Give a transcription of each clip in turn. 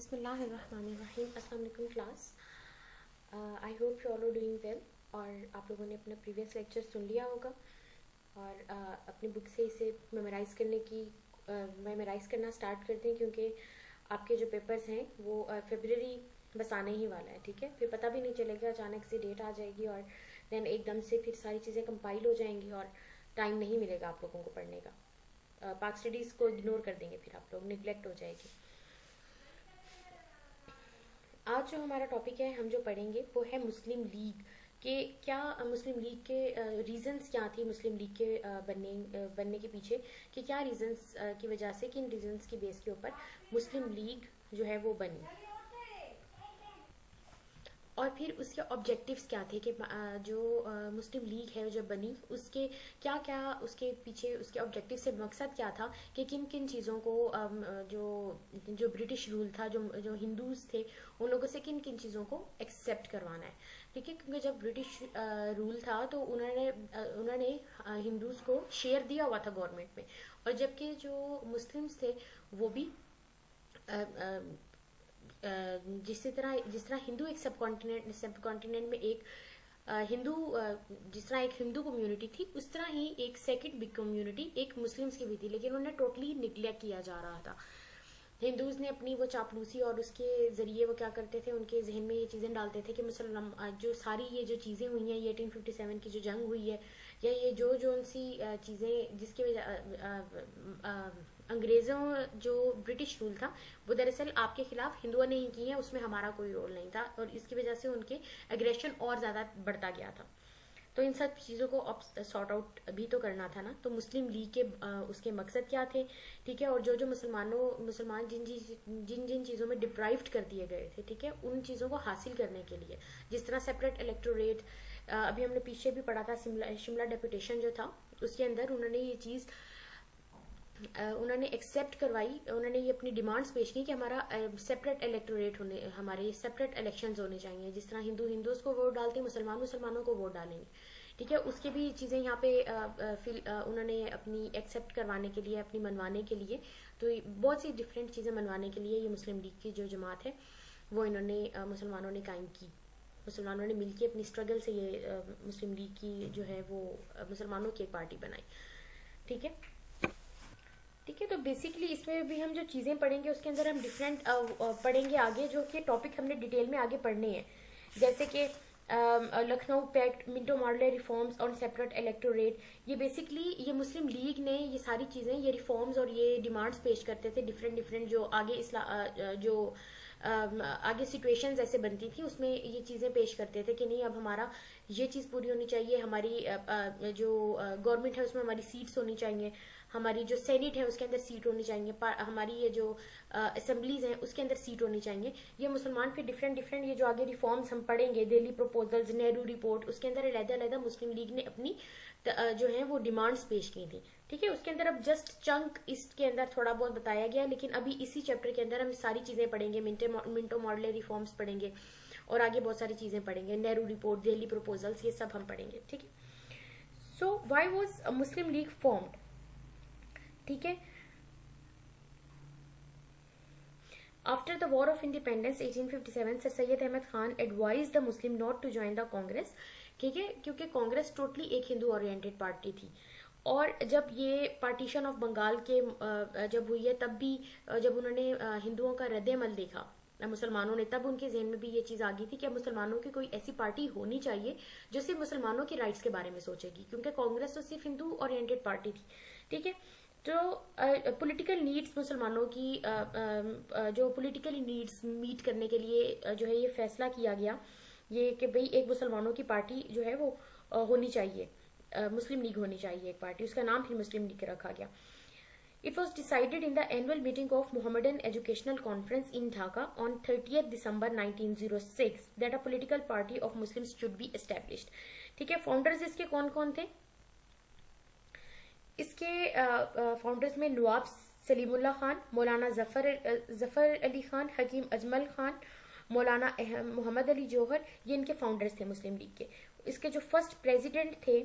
बिस्मिल्लाहिर्रहमानिर्रहीम। अस्सलाम वालेकुम class. I hope you all are doing well. और आप लोगों ने अपना प्रीवियस लेक्चर सुन लिया होगा और अपनी बुक से इसे मेमोराइज़ करना स्टार्ट करते हैं, क्योंकि आपके जो पेपर्स हैं वो फरवरी बस आने ही वाला है। ठीक है, फिर पता भी नहीं चलेगा, अचानक से डेट आ जाएगी और देन एकदम से फिर सारी चीज़ें कंपाइल हो जाएंगी और टाइम नहीं मिलेगा आप लोगों को पढ़ने का। पाक स्टडीज़ को इग्नोर कर देंगे, फिर आप लोग निगलेक्ट हो जाएगी। आज जो हमारा टॉपिक है, हम जो पढ़ेंगे वो है मुस्लिम लीग के। क्या मुस्लिम लीग के रीजंस क्या थी मुस्लिम लीग के बनने के पीछे, कि क्या रीजंस की वजह से, किन रीजंस की बेस के ऊपर मुस्लिम लीग जो है वो बनी, और फिर उसके ऑब्जेक्टिव्स क्या थे, कि जो मुस्लिम लीग है जब बनी उसके क्या क्या उसके पीछे उसके ऑब्जेक्टिव से मकसद क्या था, कि किन किन चीज़ों को जो ब्रिटिश रूल था, जो हिंदूज थे उन लोगों से किन किन चीज़ों को एक्सेप्ट करवाना है। ठीक है, क्योंकि जब ब्रिटिश रूल था तो उन्होंने हिंदूज को शेयर दिया हुआ था गवर्नमेंट में, और जबकि जो मुस्लिम्स थे वो भी जिस तरह हिंदू एक सब कॉन्टिनेंट में एक हिंदू जिस तरह एक हिंदू कम्युनिटी थी, उस तरह ही एक सेकंड बिग कम्युनिटी एक मुस्लिम्स की भी थी, लेकिन उन्हें टोटली निग्लेक्ट किया जा रहा था। हिंदूज ने अपनी वो चापलूसी और उसके जरिए वो क्या करते थे, उनके जहन में ये चीज़ें डालते थे कि मुसलमान जो सारी ये जो चीज़ें हुई हैं, ये 1857 की जो जंग हुई है, या ये जो सी चीज़ें जिसकी वजह अंग्रेज़ों जो ब्रिटिश रूल था वो दरअसल आपके खिलाफ हिंदुओं ने ही की है, उसमें हमारा कोई रोल नहीं था, और इसकी वजह से उनके एग्रेशन और ज़्यादा बढ़ता गया था। तो इन सब चीज़ों को सॉर्ट आउट भी तो करना था ना। तो मुस्लिम लीग के उसके मकसद क्या थे, ठीक है, और जो मुसलमान जिन जिन चीज़ों में डिप्राइव्ड कर दिए गए थे, ठीक है, उन चीज़ों को हासिल करने के लिए, जिस तरह सेपरेट इलेक्टोरेट, अभी हमने पीछे भी पढ़ा था, शिमला डेपुटेशन जो था उसके अंदर उन्होंने ये चीज़ उन्होंने एक्सेप्ट करवाई, उन्होंने ये अपनी डिमांड्स पेश की कि हमारा सेपरेट इलेक्टोरेट होने, हमारे सेपरेट इलेक्शंस होने चाहिए, जिस तरह हिंदूज को वोट डालते हैं, मुसलमानों को वोट डालेंगे। ठीक है, उसके भी चीज़ें यहाँ पे उन्होंने अपनी एक्सेप्ट करवाने के लिए, अपनी मनवाने के लिए, तो बहुत सी डिफरेंट चीज़ें मनवाने के लिए ये मुस्लिम लीग की जो जमात है वो इन्होंने मुसलमानों ने कायम की। मुसलमानों ने मिलकर अपनी स्ट्रगल से ये मुस्लिम लीग की जो है वो मुसलमानों की एक पार्टी बनाई। ठीक है, ठीक है, तो बेसिकली इसमें भी हम जो चीज़ें पढ़ेंगे उसके अंदर हम डिफरेंट पढ़ेंगे आगे, जो कि टॉपिक हमने डिटेल में आगे पढ़ने हैं, जैसे कि Lucknow pact, Minto model reforms और सेपरेट इलेक्टोरेट। ये बेसिकली ये मुस्लिम लीग ने ये सारी चीज़ें, ये रिफॉर्म्स और ये डिमांड्स पेश करते थे, डिफरेंट जो आगे सिचुएशंस ऐसे बनती थी उसमें ये चीज़ें पेश करते थे कि नहीं, अब हमारा ये चीज़ पूरी होनी चाहिए, हमारी जो गवर्नमेंट है उसमें हमारी सीट्स होनी चाहिए, हमारी जो सेनेट है उसके अंदर सीट होनी चाहिए, हमारी ये जो असेंबलीज हैं उसके अंदर सीट होनी चाहिए। ये मुसलमान फिर डिफरेंट ये जो आगे रिफॉर्म्स हम पढ़ेंगे, दिल्ली प्रपोजल्स, नेहरू रिपोर्ट, उसके अंदर अलग-अलग मुस्लिम लीग ने अपनी जो है वो डिमांड्स पेश की थी। ठीक है, उसके अंदर अब जस्ट चंक इसके अंदर थोड़ा बहुत बताया गया, लेकिन अभी इसी चैप्टर के अंदर हम सारी चीज़ें पढ़ेंगे, मिंटो मॉडल रिफॉर्म्स पढ़ेंगे और आगे बहुत सारी चीज़ें पढ़ेंगे, नेहरू रिपोर्ट, दिल्ली प्रपोजल्स, ये सब हम पढ़ेंगे। ठीक है, so why was Muslim League formed. ठीक है, after the war of independence 1857 Sir Syed Ahmad Khan advise the Muslim not to join the Congress. ठीक है, क्योंकि कांग्रेस टोटली एक हिंदू ओरिएंटेड पार्टी थी, और जब ये पार्टीशन ऑफ बंगाल के जब हुई है, तब भी जब उन्होंने हिंदुओं का रद्द-ए-अमल देखा मुसलमानों ने, तब उनके जहन में भी ये चीज़ आ गई थी कि मुसलमानों की कोई ऐसी पार्टी होनी चाहिए जो सिर्फ मुसलमानों के राइट्स के बारे में सोचेगी, क्योंकि कांग्रेस तो सिर्फ हिंदू ओरिएंटेड पार्टी थी। ठीक है, तो पॉलिटिकल नीड्स मुसलमानों की जो पॉलिटिकल नीड्स मीट करने के लिए जो है ये फैसला किया गया, ये कि भाई एक मुसलमानों की पार्टी जो है वो होनी चाहिए, मुस्लिम लीग होनी चाहिए एक पार्टी, उसका नाम फिर मुस्लिम लीग रखा गया। It was decided in the annual meeting of Mohammedan Educational Conference in Dhaka on 30th December 1906 that a political party of Muslims should be established. ठीक है, फाउंडर्स इसके कौन कौन थे? इसके फाउंडर्स में नवाब सलीमुल्लाह खान, मौलाना जफर अली खान, हकीम अजमल खान, मौलाना मोहम्मद अली जौहर, ये इनके फाउंडर्स थे मुस्लिम लीग के। इसके जो फर्स्ट प्रेसिडेंट थे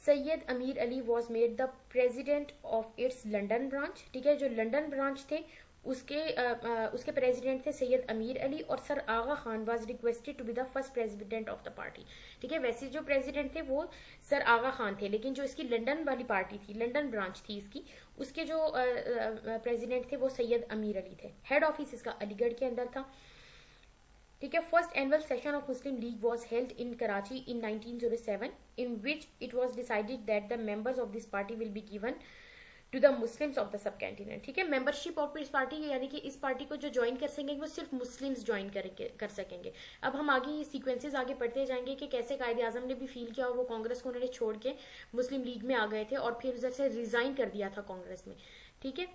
Syed Amir Ali was made the president of its London branch. ठीक है, जो लंदन ब्रांच थे उसके प्रेसिडेंट थे सैयद अमीर अली, और Sir Aga Khan was requested to be the first president of the party. ठीक है, वैसे जो प्रेसिडेंट थे वो सर आगा खान थे, लेकिन जो इसकी लंदन वाली पार्टी थी, लंदन ब्रांच थी इसकी, उसके जो प्रेसिडेंट थे वो सैयद अमीर अली थे। हेड ऑफिस इसका अलीगढ़ के अंदर था। ठीक है, first annual session of Muslim League was held in Karachi in 1907 in which it was decided that the members of this party will be given to the Muslims of the subcontinent. ठीक है, membership of इस party यानी कि इस party को जो join कर सकेंगे वो सिर्फ मुस्लिम्स ज्वाइन कर सकेंगे। अब हम आगे ये सीक्वेंसेस आगे पढ़ते जाएंगे कि कैसे कायदे आजम ने भी फील किया और वो कांग्रेस को उन्होंने छोड़ के मुस्लिम लीग में आ गए थे और फिर उधर से रिजाइन कर दिया था कांग्रेस में। ठीक है,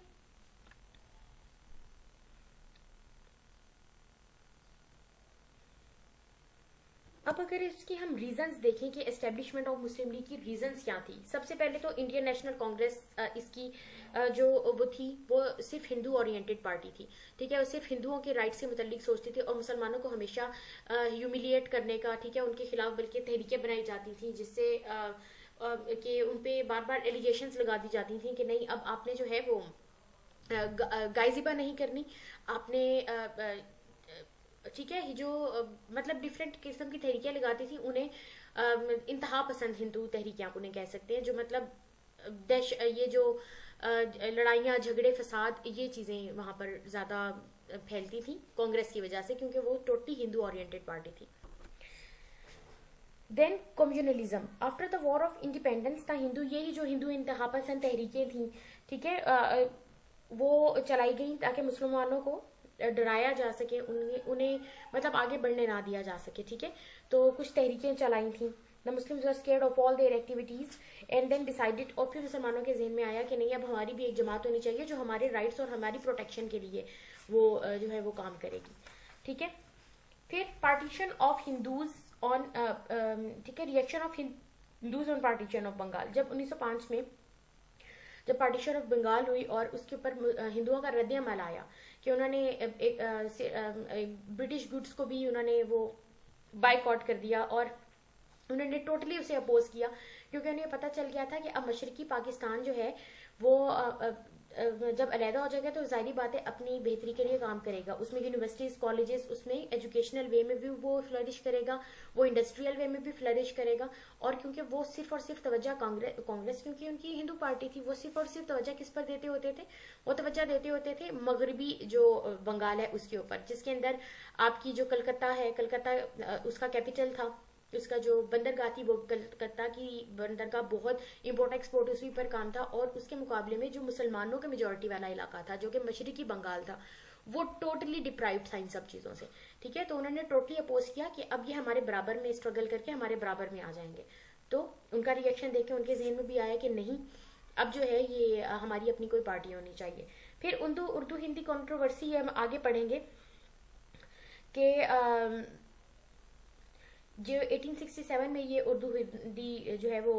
अब अगर इसकी हम रीजंस देखें कि एस्टेब्लिशमेंट ऑफ मुस्लिम लीग की रीजंस क्या थी, सबसे पहले तो इंडियन नेशनल कांग्रेस इसकी जो वो थी वो सिर्फ हिंदू ओरिएंटेड पार्टी थी। ठीक है, वो सिर्फ हिंदुओं के राइट से मुतल्लिक सोचती थी और मुसलमानों को हमेशा ह्यूमिलिएट करने का, ठीक है, उनके खिलाफ बल्कि तहरीकें बनाई जाती थी जिससे कि उन पे बार बार एलिगेशंस लगा दी जाती थी कि नहीं अब आपने जो है वो गायजिबा नहीं करनी, आपने ठीक है, जो मतलब डिफरेंट किस्म की तहरीकें लगाती थी उन्हें इंतहा पसंद हिंदू तहरीकें आप उन्हें कह सकते हैं, जो मतलब ये जो लड़ाइयाँ झगड़े फसाद ये चीज़ें वहाँ पर ज़्यादा फैलती थी कांग्रेस की वजह से, क्योंकि वो टोटली हिंदू ओरिएंटेड पार्टी थी। Then communalism after the war of independence था हिंदू, यही जो हिंदू इंतहा पसंद तहरीकें थी, ठीक है, वो चलाई गई ताकि मुसलमानों को डराया जा सके, उन्हें मतलब आगे बढ़ने ना दिया जा सके। ठीक है, तो कुछ तहरीकें चलाई थी। The Muslims were scared of all their activities and then decided, और फिर मुसलमानों के जहन में आया कि नहीं अब हमारी भी एक जमात होनी चाहिए जो हमारे राइट्स और हमारी प्रोटेक्शन के लिए वो जो है वो काम करेगी। ठीक है, फिर पार्टीशन ऑफ हिंदूज ऑन, ठीक है, reaction of Hindus on partition of Bengal. जब 1905 में जब पार्टीशन ऑफ बंगाल हुई और उसके ऊपर हिंदुओं का रद्द अमल आया कि उन्होंने ब्रिटिश गुड्स को भी उन्होंने वो बाइकआउट कर दिया और उन्होंने टोटली उसे अपोज किया, क्योंकि उन्हें पता चल गया था कि अब मशरकी पाकिस्तान जो है वो जब अलहदा हो जाएगा तो जाहिर बात है अपनी बेहतरी के लिए काम करेगा, उसमें यूनिवर्सिटीज कॉलेजेस उसमें एजुकेशनल वे में भी वो फ्लरिश करेगा, वो इंडस्ट्रियल वे में भी फ्लरिश करेगा। और क्योंकि वो सिर्फ और सिर्फ तवज्जो कांग्रेस क्योंकि उनकी हिंदू पार्टी थी, वो सिर्फ और सिर्फ तवज्जो किस पर देते होते थे, वो तवज्जो देते होते थे मगरबी जो बंगाल है उसके ऊपर, जिसके अंदर आपकी जो कलकत्ता है, कलकत्ता उसका कैपिटल था, उसका जो बंदरगाह थी वो कलकत्ता की बंदरगाह बहुत इंपोर्ट एक्सपोर्ट उसी पर काम था, और उसके मुकाबले में जो मुसलमानों के मेजोरिटी वाला इलाका था जो कि मशरकी बंगाल था वो टोटली डिप्राइव्ड था इन सब चीज़ों से। ठीक है, तो उन्होंने टोटली अपोज किया कि अब ये हमारे बराबर में स्ट्रगल करके हमारे बराबर में आ जाएंगे। तो उनका रिएक्शन देख के उनके जहन में भी आया कि नहीं अब जो है ये हमारी अपनी कोई पार्टी होनी चाहिए। फिर उर्दू हिंदी कंट्रोवर्सी हम आगे पढ़ेंगे कि जो 1867 में ये उर्दू हिंदी जो है वो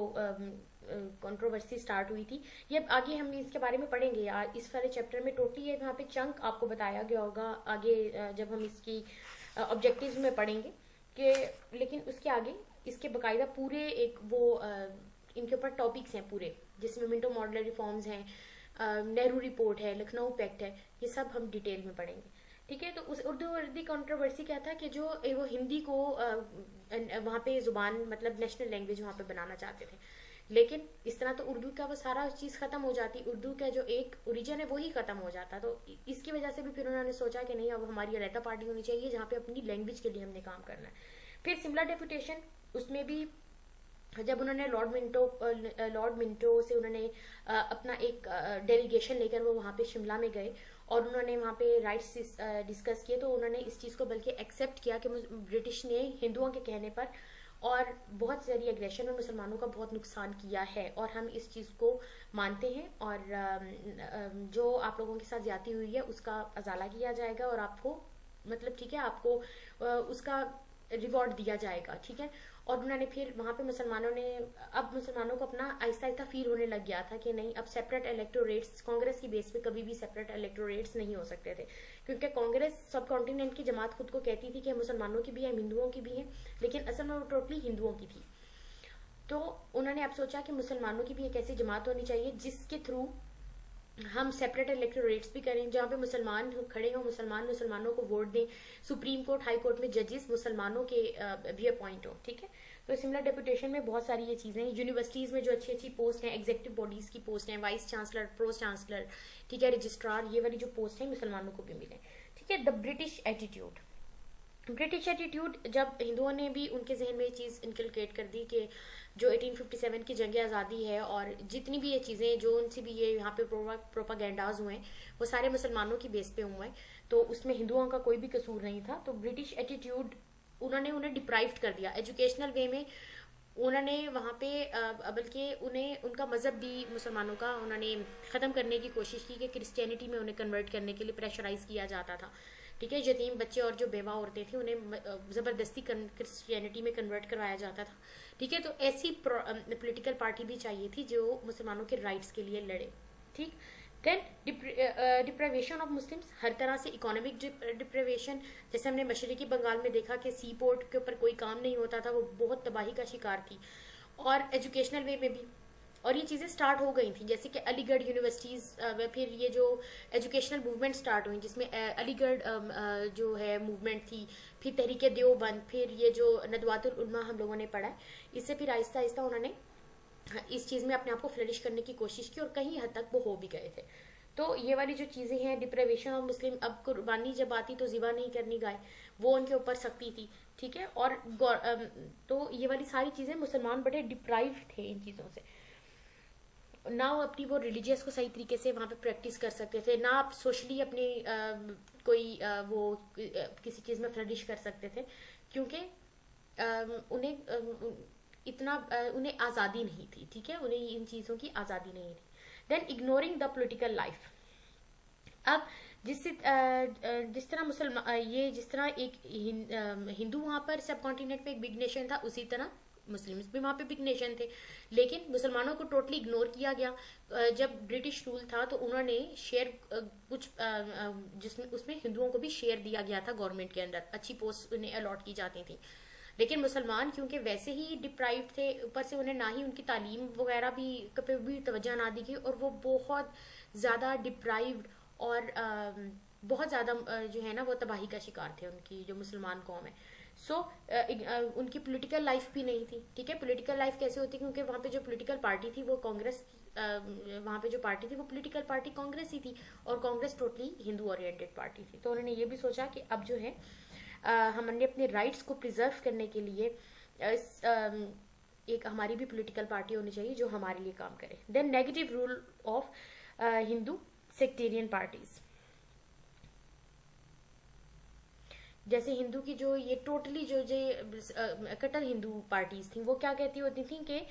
कंट्रोवर्सी स्टार्ट हुई थी, ये आगे हम इसके बारे में पढ़ेंगे यार इस वाले चैप्टर में। टोटली यहाँ पे चंक आपको बताया गया होगा आगे जब हम इसकी ऑब्जेक्टिव्स में पढ़ेंगे कि, लेकिन उसके आगे इसके बाकायदा पूरे एक वो इनके ऊपर टॉपिक्स हैं पूरे, जिसमें मिंटो मॉडल रिफॉर्म्स हैं, नेहरू रिपोर्ट है, लखनऊ पैक्ट है, ये सब हम डिटेल में पढ़ेंगे। ठीक है, तो उस उर्दू हिंदी कंट्रोवर्सी क्या था कि जो वो हिंदी को वहाँ पे जुबान मतलब नेशनल लैंग्वेज वहाँ पे बनाना चाहते थे, लेकिन इस तरह तो उर्दू का वो सारा चीज़ खत्म हो जाती, उर्दू का जो एक ओरिजिन है वही खत्म हो जाता। तो इसकी वजह से भी फिर उन्होंने सोचा कि नहीं अब हमारी अलहदा पार्टी होनी चाहिए जहाँ पे अपनी लैंग्वेज के लिए हमने काम करना है। फिर शिमला डेपुटेशन, उसमें भी जब उन्होंने लॉर्ड मिंटो से उन्होंने अपना एक डेलीगेशन लेकर वो वहाँ पे शिमला में गए और उन्होंने वहाँ पे राइट्स डिस्कस किए, तो उन्होंने इस चीज़ को बल्कि एक्सेप्ट किया कि ब्रिटिश ने हिंदुओं के कहने पर और बहुत सारी एग्रेशन और मुसलमानों का बहुत नुकसान किया है और हम इस चीज़ को मानते हैं और जो आप लोगों के साथ ज्यादती हुई है उसका अजाला किया जाएगा और आपको मतलब ठीक है आपको उसका रिवॉर्ड दिया जाएगा। ठीक है, और उन्होंने फिर वहाँ पे मुसलमानों को अपना आहिस्ता आहिस्ता फील होने लग गया था कि नहीं अब सेपरेट इलेक्टोरेट्स कांग्रेस की बेस पे कभी भी सेपरेट इलेक्टोरेट्स नहीं हो सकते थे, क्योंकि कांग्रेस सब कॉन्टिनेंट की जमात खुद को कहती थी कि मुसलमानों की भी है, हिंदुओं की भी है, लेकिन असल में वो टोटली हिंदुओं की थी। तो उन्होंने अब सोचा कि मुसलमानों की भी एक ऐसी जमात होनी चाहिए जिसके थ्रू हम सेपरेट इलेक्टोरेट्स भी करें, जहाँ पे मुसलमान खड़े हों, मुसलमानों को वोट दें, सुप्रीम कोर्ट हाई कोर्ट में जजेस मुसलमानों के भी अपॉइंट हों। ठीक है, तो सिमिलर डेपुटेशन में बहुत सारी ये चीज़ें हैं। यूनिवर्सिटीज़ में जो अच्छी अच्छी पोस्ट हैं, एग्जीक्यूटिव बॉडीज़ की पोस्ट हैं, वाइस चांसलर, प्रो चांसलर, ठीक है, रजिस्ट्रार, ये वाली जो पोस्ट है मुसलमानों को भी मिले। ठीक है, द ब्रिटिश एटीट्यूड, जब हिंदुओं ने भी उनके जहन में ये चीज़ इनकलकेट कर दी कि जो 1857 की जंग आज़ादी है और जितनी भी ये चीज़ें जो उनसे भी ये यहाँ पे प्रोपागेंडाज हुए हैं वो सारे मुसलमानों की बेस पे हुए हैं, तो उसमें हिंदुओं का कोई भी कसूर नहीं था। तो ब्रिटिश एटीट्यूड उन्होंने उन्हें डिप्राइव्ड कर दिया एजुकेशनल वे में। उन्होंने वहाँ पे बल्कि उन्हें उनका मज़हब भी मुसलमानों का उन्होंने ख़त्म करने की कोशिश की कि क्रिश्चियनिटी में उन्हें कन्वर्ट करने के लिए प्रेशराइज किया जाता था। ठीक है, यतीम बच्चे और जो बेवा औरतें थी उन्हें ज़बरदस्ती क्रिश्चियनिटी में कन्वर्ट करवाया जाता था। ठीक है, तो ऐसी पॉलिटिकल पार्टी भी चाहिए थी जो मुसलमानों के राइट्स के लिए लड़े। ठीक, देन डिप्राइवेशन ऑफ मुस्लिम्स, हर तरह से इकोनॉमिक डिप्राइवेशन, जैसे हमने मशरकी बंगाल में देखा कि सी पोर्ट के ऊपर कोई काम नहीं होता था, वो बहुत तबाही का शिकार थी। और एजुकेशनल वे में भी, और ये चीज़ें स्टार्ट हो गई थी, जैसे कि अलीगढ़ यूनिवर्सिटीज़, फिर ये जो एजुकेशनल मूवमेंट स्टार्ट हुई जिसमें अलीगढ़ जो है मूवमेंट थी, फिर तहरीक देवबंद, फिर ये जो नदवातुल उलमा हम लोगों ने पढ़ा है, इससे फिर आहिस्ता आहिस्ता उन्होंने इस चीज़ में अपने आप को फ्लरिश करने की कोशिश की और कहीं हद तक वो हो भी गए थे। तो ये वाली जो चीज़ें हैं, डिप्राइवेशन ऑफ मुस्लिम, अब कुर्बानी जब आती तो ज़िबा नहीं करनी गाय, वो उनके ऊपर सख्ती थी। ठीक है, और तो ये वाली सारी चीज़ें, मुसलमान बड़े डिप्राइव थे इन चीज़ों से ना, वो अपनी वो रिलीजियस को सही तरीके से वहाँ पे प्रैक्टिस कर सकते थे, ना आप सोशली अपनी कोई वो किसी चीज़ में फ्लरिश कर सकते थे, क्योंकि उन्हें इतना उन्हें आज़ादी नहीं थी। ठीक है, उन्हें इन चीज़ों की आज़ादी नहीं थी। Then ignoring the political life, अब जिस तरह मुसलमान ये जिस तरह एक हिंदू वहाँ पर सब कॉन्टिनेंट में एक बिग नेशन था, उसी तरह मुस्लिम्स भी वहाँ पे बिग नेशन थे, लेकिन मुसलमानों को टोटली इग्नोर किया गया। जब ब्रिटिश रूल था तो उन्होंने शेयर कुछ जिसमें उसमें हिंदुओं को भी शेयर दिया गया था गवर्नमेंट के अंदर, अच्छी पोस्ट उन्हें अलॉट की जाती थी। लेकिन मुसलमान क्योंकि वैसे ही डिप्राइव्ड थे, ऊपर से उन्हें ना ही उनकी तालीम वगैरह पे भी तवज्जो ना दी गई, और वो बहुत ज़्यादा डिप्राइव्ड और बहुत ज़्यादा जो है ना वो तबाही का शिकार थे, उनकी जो मुसलमान कौम है। सो उनकी पॉलिटिकल लाइफ भी नहीं थी। ठीक है, पॉलिटिकल लाइफ कैसे होती, क्योंकि वहाँ पे जो पॉलिटिकल पार्टी थी वो कांग्रेस, वहाँ पे जो पार्टी थी वो पॉलिटिकल पार्टी कांग्रेस ही थी, और Congress totally Hindu oriented party थी। तो उन्होंने ये भी सोचा कि अब जो है हमने अपने राइट्स को प्रिजर्व करने के लिए एक हमारी भी पॉलिटिकल पार्टी होनी चाहिए जो हमारे लिए काम करे। Then negative rule of Hindu sectarian parties, जैसे हिंदू की जो ये टोटली जो कट्टर हिंदू पार्टीज थी, वो क्या कहती होती थी कि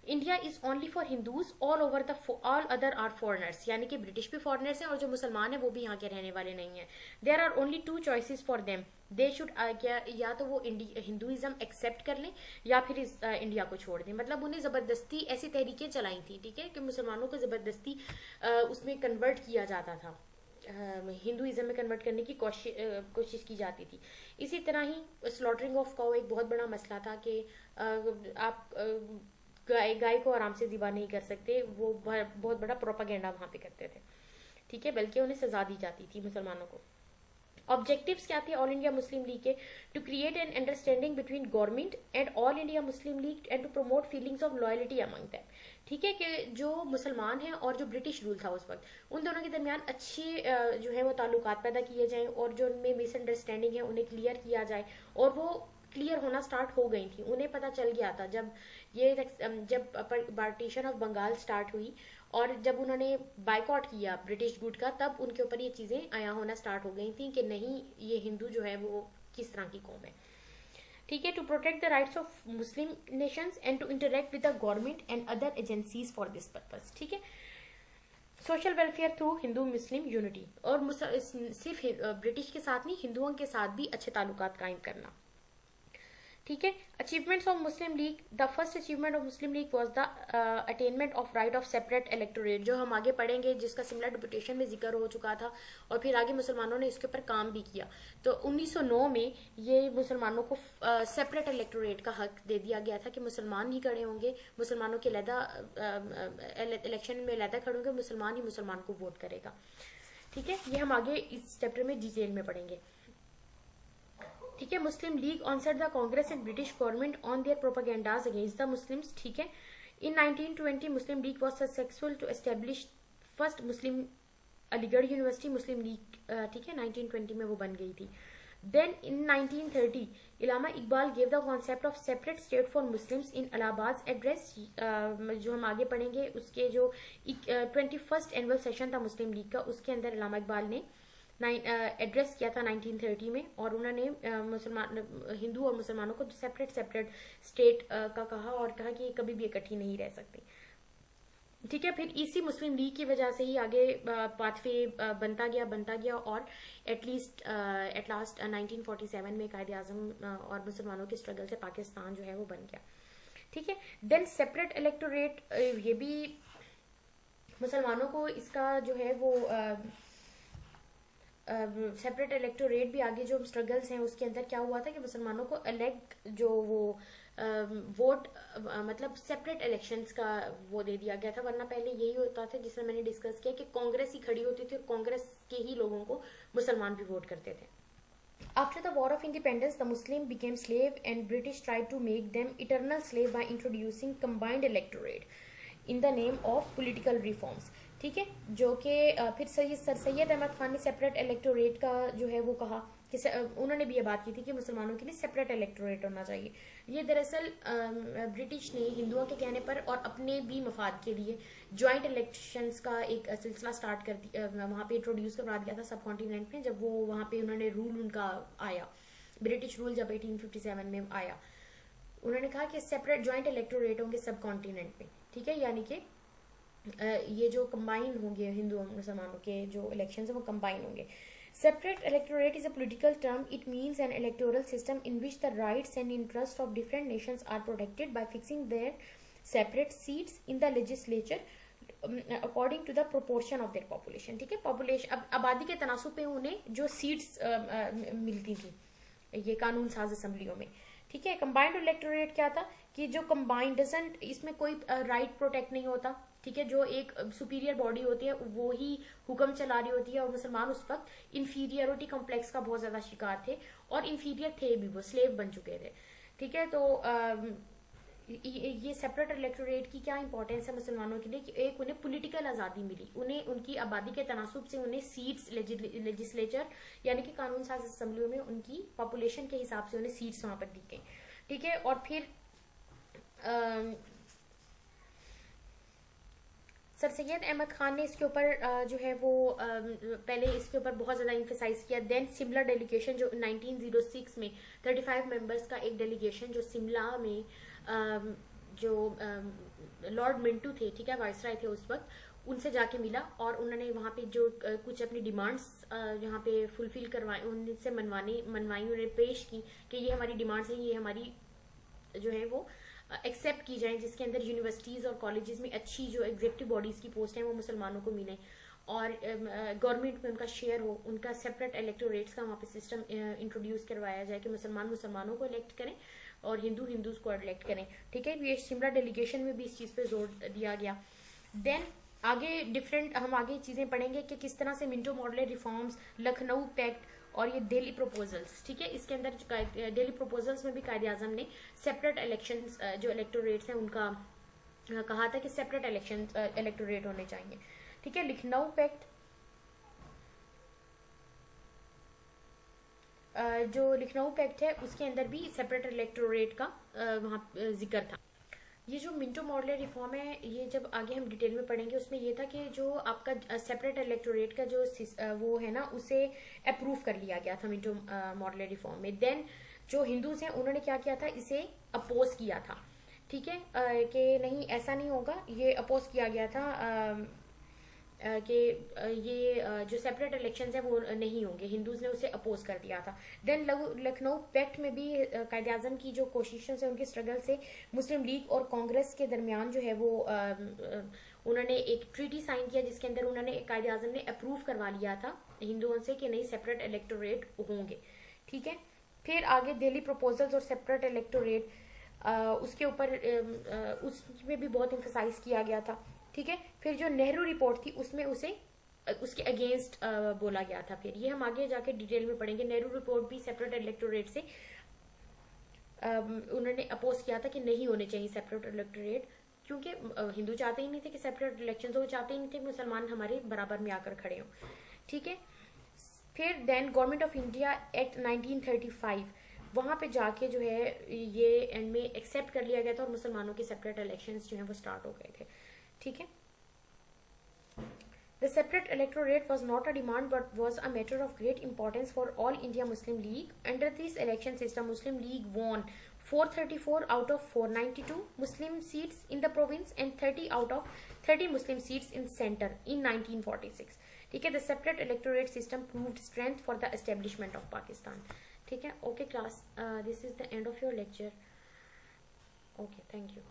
India is only for Hindus, all over the all other are foreigners, यानी कि ब्रिटिश भी फॉरनर्स हैं और जो मुसलमान हैं वो भी यहाँ के रहने वाले नहीं हैं। There are only two choices for them, they should या तो वो हिंदुइज्म एक्सेप्ट कर लें या फिर इंडिया को छोड़ दें। मतलब उन्हें ज़बरदस्ती ऐसी तहरीकें चलाई थी, ठीक है, कि मुसलमानों को ज़बरदस्ती उसमें कन्वर्ट किया जाता था, हिंदुइज्म में कन्वर्ट करने की कोशिश की जाती थी। इसी तरह ही स्लॉटरिंग ऑफ काउ एक बहुत बड़ा मसला था कि आप गाय को आराम से ज़िबा नहीं कर सकते, वो बहुत बड़ा प्रोपागेंडा वहाँ पे करते थे। ठीक है, बल्कि उन्हें सजा दी जाती थी मुसलमानों को। ऑब्जेक्टिव्स क्या थे ऑल इंडिया मुस्लिम लीग के? To create an understanding between government and All India Muslim League and to promote feelings of loyalty among them. ठीक है, कि जो मुसलमान हैं और जो ब्रिटिश रूल था उस वक्त, उन दोनों के दरमियान अच्छे जो है वो ताल्लुकात पैदा किए जाएं और जो उनमें मिसअंडरस्टैंडिंग है उन्हें क्लियर किया जाए। और वो क्लियर होना स्टार्ट हो गई थी, उन्हें पता चल गया था जब पार्टीशन ऑफ बंगाल स्टार्ट हुई और जब उन्होंने बाइकआउट किया ब्रिटिश गुड का, तब उनके ऊपर ये चीज़ें आया होना स्टार्ट हो गई थी कि नहीं, ये हिंदू जो है वो किस तरह की कौम है। ठीक है, to protect the rights of Muslim nations and to interact with the government and other agencies for this purpose. ठीक है, social welfare through Hindu Muslim unity, और सिर्फ ब्रिटिश के साथ नहीं, हिंदुओं के साथ भी अच्छे ताल्लुकात कायम करना। ठीक है। Achievements of Muslim league, the first achievement of Muslim League was the attainment of right of separate electorate, जो हम आगे पढ़ेंगे, जिसका सिमिलर डिपुटेशन में जिक्र हो चुका था, और फिर आगे मुसलमानों ने इसके ऊपर काम भी किया। तो 1909 में ये मुसलमानों को सेपरेट इलेक्टोरेट का हक दे दिया गया था कि मुसलमान ही खड़े होंगे, मुसलमानों के अलहदा इलेक्शन में अलहदा खड़े होंगे, मुसलमान ही मुसलमान को वोट करेगा। ठीक है, ये हम आगे इस चैप्टर में डिटेल में पढ़ेंगे। ठीक है। Muslim League onset the Congress and British government on their propagandas against the Muslims. ठीक है। In 1920 Muslim League was successful to establish first Muslim Aligarh University, Muslim League, ठीक है, 1920 में वो बन गई थी। Then in 1930 Allama Iqbal gave the concept of separate state for Muslims in Allahabad address, जो हम आगे पढ़ेंगे। उसके जो 21st एनुअल सेशन था मुस्लिम लीग का, उसके अंदर इलामा इकबाल ने एड्रेस किया था 1930 में, और उन्होंने मुसलमान हिंदू और मुसलमानों को सेपरेट स्टेट का कहा, और कहा कि ये कभी भी इकट्ठी नहीं रह सकते। ठीक है। फिर इसी मुस्लिम लीग की वजह से ही आगे पाथवे बनता गया और एट लास्ट 1947 में कायदे आजम और मुसलमानों के स्ट्रगल से पाकिस्तान जो है वो बन गया। ठीक है। देन सेपरेट इलेक्टोरेट, ये भी मुसलमानों को इसका जो है वो सेपरेट इलेक्टोरेट भी आगे जो स्ट्रगल्स हैं उसके अंदर क्या हुआ था कि मुसलमानों को अलग जो वो वोट मतलब सेपरेट इलेक्शंस का वो दे दिया गया था, वरना पहले यही होता था जिसमें मैंने डिस्कस किया कि कांग्रेस ही खड़ी होती थी और कांग्रेस के ही लोगों को मुसलमान भी वोट करते थे। After the War of Independence, the Muslim became slave and British tried to make them eternal slave by introducing combined electorate in the name of political reforms. ठीक है, जो कि फिर सर सैयद अहमद खान ने सेपरेट इलेक्टोरेट का जो है वो कहा कि उन्होंने भी ये बात की थी कि मुसलमानों के लिए सेपरेट इलेक्टोरेट होना चाहिए। ये दरअसल ब्रिटिश ने हिंदुओं के कहने पर और अपने भी मफाद के लिए ज्वाइंट इलेक्शंस का एक सिलसिला स्टार्ट कर दिया, वहाँ पे इंट्रोड्यूस करवा दिया था सब कॉन्टिनेंट में, जब वो वहाँ पे उन्होंने रूल उनका आया, ब्रिटिश रूल जब 1857 में आया, उन्होंने कहा कि सेपरेट ज्वाइंट इलेक्टोरेट होंगे सब कॉन्टिनेंट में। ठीक है, यानी कि ये जो कंबाइन होंगे हिंदू और मुसलमानों के जो इलेक्शन है वो कंबाइन होंगे। Separate electorate is a political term. It means an electoral system in which the rights and interests of different nations are protected by fixing their separate seats in the legislature according to the proportion of their population. ठीक है, population अब आबादी के तनासुब पे उन्हें जो seats मिलती थी ये कानून साज असम्बलियों में। ठीक है, कंबाइंड इलेक्टोरेट क्या था कि जो कंबाइंड डजंट, इसमें कोई राइट प्रोटेक्ट नहीं होता। ठीक है, जो एक सुपीरियर बॉडी होती है वो ही हुक्म चला रही होती है, और मुसलमान उस वक्त इंफीरियरिटी कॉम्प्लेक्स का बहुत ज्यादा शिकार थे और इंफीरियर थे भी, वो स्लेव बन चुके थे। ठीक है, तो ये सेपरेट इलेक्टोरेट की क्या इंपॉर्टेंस है मुसलमानों के लिए कि एक उन्हें पॉलिटिकल आज़ादी मिली, उन्हें उनकी आबादी के तनासुब से उन्हें सीट्स लेजिस्लेचर यानी कि कानून साज असम्बलियों में उनकी पॉपुलेशन के हिसाब से उन्हें सीट्स वहां पर दी गई। ठीक है, और फिर सर सैयद अहमद खान ने इसके ऊपर जो है वो पहले इसके ऊपर बहुत ज़्यादा इम्फेसाइज किया। देन सिमला डेलीगेशन जो 1906 में 35 मेंबर्स का एक डेलीगेशन जो सिमला में जो लॉर्ड मिंटू थे, ठीक है, वाइसराय थे उस वक्त, उनसे जाके मिला और उन्होंने वहाँ पे जो कुछ अपनी डिमांड्स यहाँ पे फुलफिल करवाई, उनसे मनवाई, उन्होंने पेश की कि ये हमारी डिमांड्स हैं, ये हमारी जो है वो एक्सेप्ट की जाए, जिसके अंदर यूनिवर्सिटीज़ और कॉलेजेस में अच्छी जो एग्जीक्यूटिव बॉडीज़ की पोस्ट हैं वो मुसलमानों को मिले और गवर्नमेंट में उनका शेयर हो, उनका सेपरेट इलेक्टोरेट्स का वहाँ पे सिस्टम इंट्रोड्यूस करवाया जाए कि मुसलमानों को इलेक्ट करें और हिंदूज को इलेक्ट करें। ठीक है, ये शिमला डेलीगेशन में भी इस चीज़ पे जोर दिया गया। देन आगे डिफरेंट हम आगे चीज़ें पढ़ेंगे कि किस तरह से Minto model reforms, Lucknow pact और ये दिल्ली प्रपोजल्स। ठीक है, इसके अंदर दिल्ली प्रपोजल्स में भी कायदे आजम ने सेपरेट इलेक्शंस जो इलेक्टोरेट्स हैं उनका कहा था कि सेपरेट इलेक्शन इलेक्टोरेट होने चाहिए। ठीक है, लखनऊ पैक्ट जो लखनऊ पैक्ट है उसके अंदर भी सेपरेट इलेक्टोरेट का वहाँ जिक्र था। ये जो मिंटो मॉडल रिफॉर्म है ये जब आगे हम डिटेल में पढ़ेंगे उसमें ये था कि जो आपका सेपरेट इलेक्टोरेट का जो वो है ना उसे अप्रूव कर लिया गया था मिंटो मॉडल रिफॉर्म में। देन जो हिंदूज हैं उन्होंने क्या किया था, इसे अपोज किया था। ठीक है, कि नहीं ऐसा नहीं होगा, ये अपोज किया गया था कि ये जो सेपरेट इलेक्शंस है वो नहीं होंगे, हिंदूज ने उसे अपोज कर दिया था। देन लखनऊ पैक्ट में भी कायद आजम की जो कोशिशों से, उनके स्ट्रगल से मुस्लिम लीग और कांग्रेस के दरमियान जो है वो उन्होंने एक ट्रीटी साइन किया, जिसके अंदर उन्होंने कायद आजम ने अप्रूव करवा लिया था हिंदुओं से कि नहीं सेपरेट इलेक्टोरेट होंगे। ठीक है, फिर आगे दिल्ली प्रपोजल्स और सेपरेट इलेक्टोरेट, उसके ऊपर उसमें भी बहुत इम्फेसाइज किया गया था। ठीक है, फिर जो नेहरू रिपोर्ट थी उसमें उसके अगेंस्ट बोला गया था। फिर ये हम आगे जाके डिटेल में पढ़ेंगे। नेहरू रिपोर्ट भी सेपरेट इलेक्टोरेट से उन्होंने अपोज किया था कि नहीं होने चाहिए सेपरेट इलेक्टोरेट, क्योंकि हिंदू चाहते ही नहीं थे कि सेपरेट इलेक्शन हो, चाहते ही नहीं थे मुसलमान हमारे बराबर में आकर खड़े हों। ठीक है, फिर then Government of India Act 1935, वहां पे जाके जो है ये एंड में एक्सेप्ट कर लिया गया था और मुसलमानों के सेपरेट इलेक्शंस जो है वो स्टार्ट हो गए थे। ठीक है, The separate electorate was not a demand but was a matter of great importance for all India Muslim League. Under this election system, Muslim League won 434 out of 492 Muslim seats in the province and 30 out of 30 Muslim seats in center in 1946. ठीक है, the separate electorate system proved strength for the establishment of Pakistan. ठीक है, okay class, this is the end of your lecture. Okay, thank you.